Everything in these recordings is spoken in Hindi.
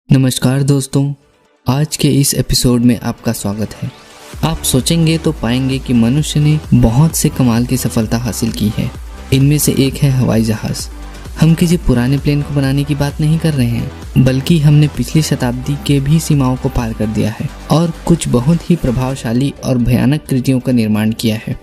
नमस्कार दोस्तों, आज के इस एपिसोड में आपका स्वागत है। आप सोचेंगे तो पाएंगे कि मनुष्य ने बहुत से कमाल की सफलता हासिल की है। इनमें से एक है हवाई जहाज। हम किसी पुराने प्लेन को बनाने की बात नहीं कर रहे हैं, बल्कि हमने पिछली शताब्दी के भी सीमाओं को पार कर दिया है और कुछ बहुत ही प्रभावशाली और भयानक कृतियों का निर्माण किया है।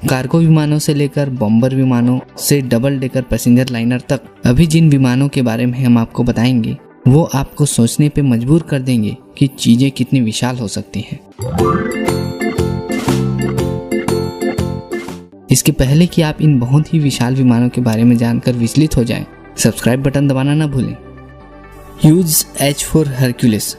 कार्गो विमानों से लेकर बॉम्बर विमानों से डबल डेकर पैसेंजर लाइनर तक, अभी जिन विमानों के बारे में हम आपको बताएंगे वो आपको सोचने पे मजबूर कर देंगे कि चीजें कितनी विशाल हो सकती हैं। इसके पहले कि आप इन बहुत ही विशाल विमानों के बारे में जानकर विचलित हो जाएं, सब्सक्राइब बटन दबाना ना भूलें। Huge H4 Hercules.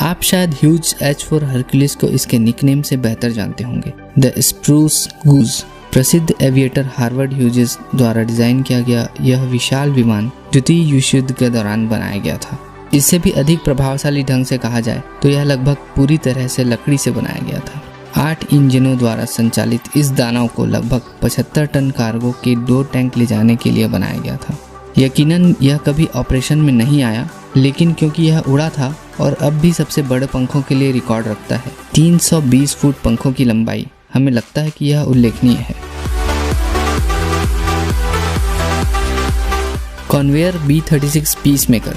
आप शायद ह्यूज H4 हरक्यूलिस को इसके निकनेम से बेहतर जानते होंगे, द स्प्रूस गूज। प्रसिद्ध एविएटर हार्वर्ड ह्यूजेस द्वारा डिजाइन किया गया यह विशाल विमान द्वितीय विश्व युद्ध के दौरान बनाया गया था। इससे भी अधिक प्रभावशाली ढंग से कहा जाए तो यह लगभग पूरी तरह से लकड़ी से बनाया गया था। 8 इंजनों द्वारा संचालित इस दानव को लगभग 75 टन कार्गो के 2 टैंक ले जाने के लिए बनाया गया था। यकीनन यह कभी ऑपरेशन में नहीं आया, लेकिन क्योंकि यह उड़ा था और अब भी सबसे बड़े पंखों के लिए रिकॉर्ड रखता है, 320 फुट पंखों की लंबाई, हमें लगता है कि यह उल्लेखनीय है। Conveyor B-36 peacemaker.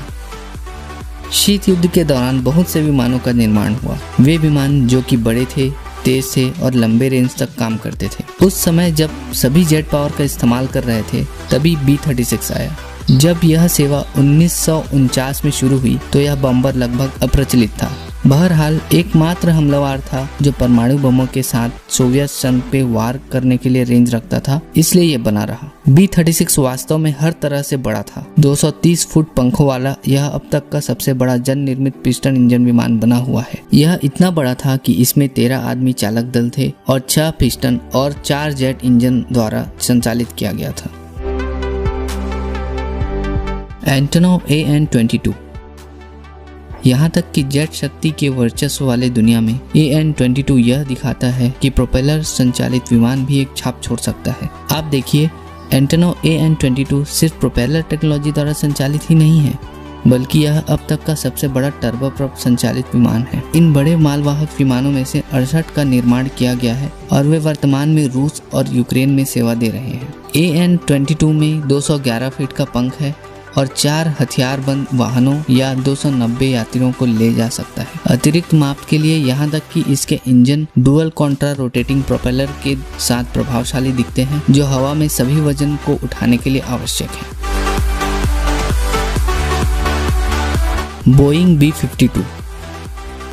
शीत युद्ध के दौरान बहुत से विमानों का निर्माण हुआ। वे विमान जो कि बड़े थे, तेज थे और लंबे रेंज तक काम करते थे। उस समय जब सभी जेट पावर का इस्तेमाल कर रहे थे, तभी B-36 आया। जब यह सेवा 1949 में शुरू हुई तो यह बम्बर लगभग अप्रचलित था। बहरहाल एकमात्र हमलावर था जो परमाणु बमों के साथ सोवियत संघ पे वार करने के लिए रेंज रखता था, इसलिए यह बना रहा। B-36 वास्तव में हर तरह से बड़ा था। 230 फुट पंखों वाला यह अब तक का सबसे बड़ा जन निर्मित पिस्टन इंजन विमान बना हुआ है। यह इतना बड़ा था कि इसमें 13 आदमी चालक दल थे और 6 पिस्टन और 4 जेट इंजन द्वारा संचालित किया गया था। Antonov AN-22। यहाँ तक कि जेट शक्ति के वर्चस्व वाले दुनिया में AN-22 यह दिखाता है कि प्रोपेलर संचालित विमान भी एक छाप छोड़ सकता है। आप देखिए, एंटोनोव AN-22 सिर्फ प्रोपेलर टेक्नोलॉजी द्वारा संचालित ही नहीं है, बल्कि यह अब तक का सबसे बड़ा टर्बोप्रॉप संचालित विमान है। इन बड़े मालवाहक विमानों में से 68 का निर्माण किया गया है और वे वर्तमान में रूस और यूक्रेन में सेवा दे रहे हैं। AN-22 में 211 फीट का पंख है और 4 हथियारबंद वाहनों या 290 यात्रियों को ले जा सकता है। अतिरिक्त माप के लिए यहाँ तक कि इसके engine dual Contra rotating propeller के साथ प्रभावशाली दिखते हैं, जो हवा में सभी वजन को उठाने के लिए आवश्यक है। Boeing B-52।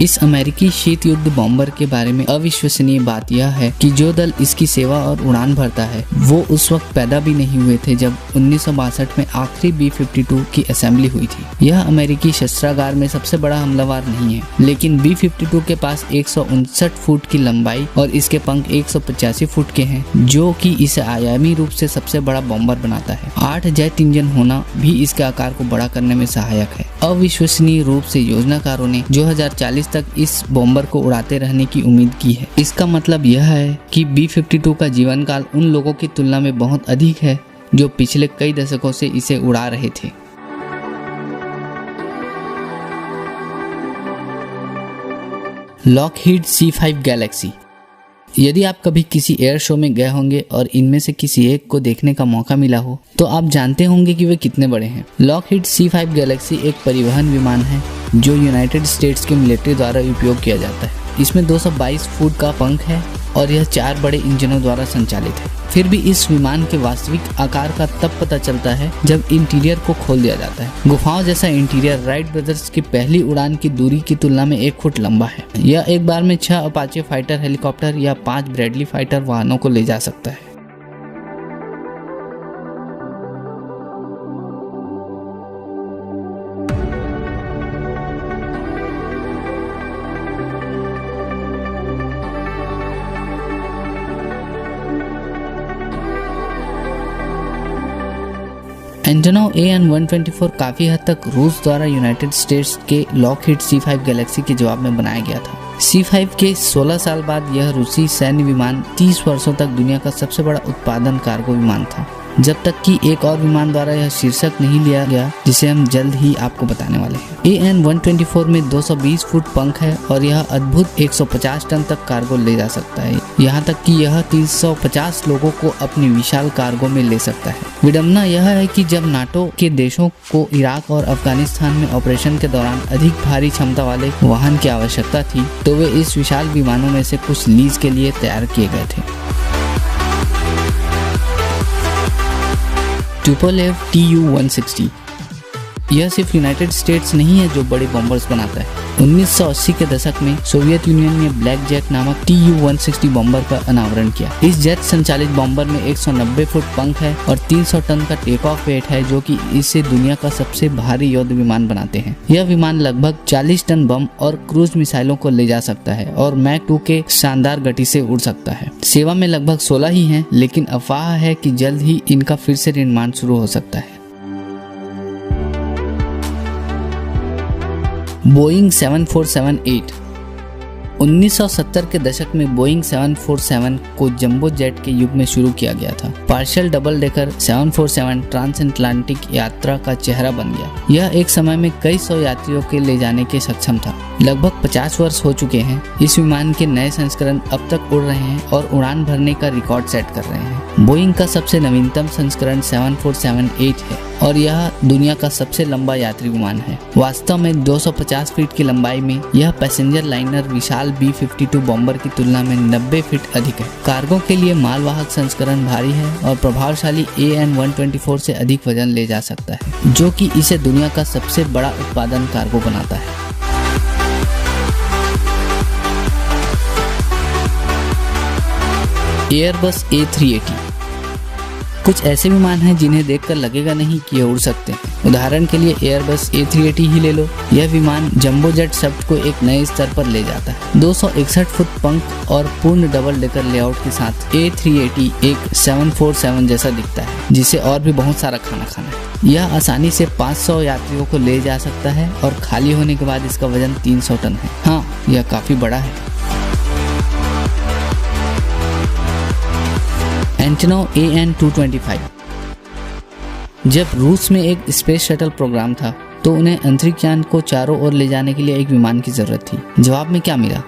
इस अमेरिकी शीत युद्ध बॉम्बर के बारे में अविश्वसनीय बात यह है कि जो दल इसकी सेवा और उड़ान भरता है वो उस वक्त पैदा भी नहीं हुए थे जब 1962 में आखिरी B-52 की असेंबली हुई थी। यह अमेरिकी शस्त्रागार में सबसे बड़ा हमलावर नहीं है, लेकिन B-52 के पास 159 फुट की लंबाई और इसके पंख 185 फुट के हैं, जो कि इसे आयामी रूप से सबसे बड़ा बॉम्बर बनाता है। 8 जेट इंजन होना भी इसके आकार को बड़ा करने में सहायक है। अविश्वसनीय रूप से योजनाकारों ने 2040 तक इस बॉम्बर को उड़ाते रहने की उम्मीद की है। इसका मतलब यह है कि B-52 का जीवन काल उन लोगों की तुलना में बहुत अधिक है जो पिछले कई दशकों से इसे उड़ा रहे थे। Lockheed C-5 Galaxy. यदि आप कभी किसी एयर शो में गए होंगे और इनमें से किसी एक को देखने का मौका मिला हो तो आप जानते होंगे कि वे कितने बड़े हैं। लॉकहीड C-5 गैलेक्सी एक परिवहन विमान है जो यूनाइटेड स्टेट्स के मिलिट्री द्वारा उपयोग किया जाता है। इसमें 222 फुट का पंख है और यह 4 बड़े इंजनों द्वारा संचालित है। फिर भी इस विमान के वास्तविक आकार का तब पता चलता है जब इंटीरियर को खोल दिया जाता है। गुफाओं जैसा इंटीरियर राइट ब्रदर्स की पहली उड़ान की दूरी की तुलना में 1 फुट लंबा है। यह एक बार में 6 अपाचे फाइटर हेलीकॉप्टर या 5 ब्रैडली फाइटर वाहनों को ले जा सकता है। एंटोनोव AN-124 काफी हद तक रूस द्वारा यूनाइटेड स्टेट्स के लॉकहीड C-5 गैलेक्सी के जवाब में बनाया गया था। C-5 के 16 साल बाद यह रूसी सैन्य विमान 30 वर्षों तक दुनिया का सबसे बड़ा उत्पादन कार्गो विमान था। जब तक कि एक और विमान द्वारा यह शीर्षक नहीं लिया गया, जिसे हम जल्द ही आपको बताने वाले हैं। AN-124 में 220 फुट पंख है और यह अद्भुत 150 टन तक कार्गो ले जा सकता है। यहाँ तक कि यह 350 लोगों को अपनी विशाल कार्गो में ले सकता है। विडंबना यह है कि जब नाटो के देशों को इराक और अफगानिस्तान में ऑपरेशन के दौरान अधिक भारी क्षमता वाले वाहन की आवश्यकता थी, तो वे इस विशाल विमानों में से कुछ लीज के लिए तैयार किए गए थे। ट्यूपोलेव Tu-160 यह सिर्फ यूनाइटेड स्टेट्स नहीं है जो बड़े बॉम्बर्स बनाता है। 1980 के दशक में सोवियत यूनियन ने ब्लैक जैक नामक Tu-160 बॉम्बर का अनावरण किया। इस जेट संचालित बॉम्बर में 190 फुट पंख है और 300 टन का टेक ऑफ वेट है, जो कि इसे दुनिया का सबसे भारी युद्ध विमान बनाते हैं। यह विमान लगभग 40 टन बम और क्रूज मिसाइलों को ले जा सकता है और मैक 2 के शानदार गति से उड़ सकता है। सेवा में लगभग 16 ही हैं, लेकिन अफवाह है कि जल्द ही इनका फिर से निर्माण शुरू हो सकता है। बोइंग 7478 1970 के दशक में बोइंग 747 को जंबो जेट के युग में शुरू किया गया था। Partial double decker 747 trans Atlantic यात्रा का चेहरा बन गया। यह एक समय में कई सौ यात्रियों के ले जाने के सक्षम था। लगभग 50 वर्ष हो चुके हैं। इस विमान के नए संस्करण अब तक उड़ रहे हैं और उड़ान भरने का रिकॉर्ड सेट कर रहे हैं। बोइंग का सबसे नवीनतम संस्करण 7478 है और यह दुनिया का सबसे लंबा यात्री विमान है। वास्तव में 250 फीट की लंबाई में यह पैसेंजर लाइनर विशाल B-52 बॉम्बर की तुलना में 90 फीट अधिक है। कार्गो के लिए मालवाहक संस्करण भारी है और प्रभावशाली AN-124 से अधिक वजन ले जा सकता है, जो कि इसे दुनिया का सबसे बड़ा उत्पादन कार्गो बनाता है। एयरबस A380 कुछ ऐसे विमान हैं जिन्हें देखकर लगेगा नहीं कि ये उड़ सकते हैं। उदाहरण के लिए एयरबस A380 ही ले लो। यह विमान जंबो जेट शब्द को एक नए स्तर पर ले जाता है। 261 फुट पंख और पूर्ण डबल डेकर लेआउट के साथ A380 एक 747 जैसा दिखता है, जिसे और भी बहुत सारा खाना खाना है। यह आसानी से 500 यात्रियों को ले जा सकता है और खाली होने के बाद इसका वजन 300 टन है। हाँ, यह काफी बड़ा है। एंटोनोव AN-225 जब रूस में एक स्पेस शटल प्रोग्राम था, तो उन्हें अंतरिक्ष यान को चारों ओर ले जाने के लिए एक विमान की जरूरत थी। जवाब में क्या मिला?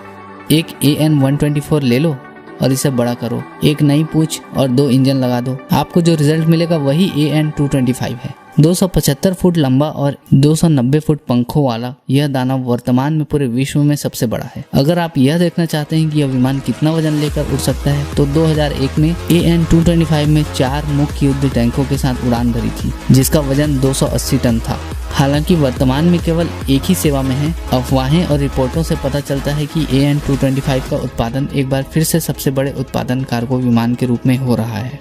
एक AN-124 ले लो और इसे बड़ा करो, एक नई पूंछ और 2 इंजन लगा दो। आपको जो रिजल्ट मिलेगा वही AN-225 है। 275 फुट लंबा और 290 फुट पंखों वाला यह दानव वर्तमान में पूरे विश्व में सबसे बड़ा है। अगर आप यह देखना चाहते हैं कि यह विमान कितना वजन लेकर उड़ सकता है, तो 2001 में AN-225 में 4 मुख्य युद्ध टैंकों के साथ उड़ान भरी थी, जिसका वजन 280 टन था। हालांकि वर्तमान में केवल एक ही सेवा में है। अफवाहें और रिपोर्टों से पता चलता है कि AN-225 का उत्पादन एक बार फिर से सबसे बड़े उत्पादन कार्गो विमान के रूप में हो रहा है।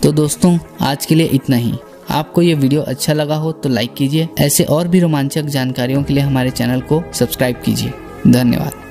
तो दोस्तों, आज के लिए इतना ही। आपको ये वीडियो अच्छा लगा हो तो लाइक कीजिए। ऐसे और भी रोमांचक जानकारियों के लिए हमारे चैनल को सब्सक्राइब कीजिए। धन्यवाद।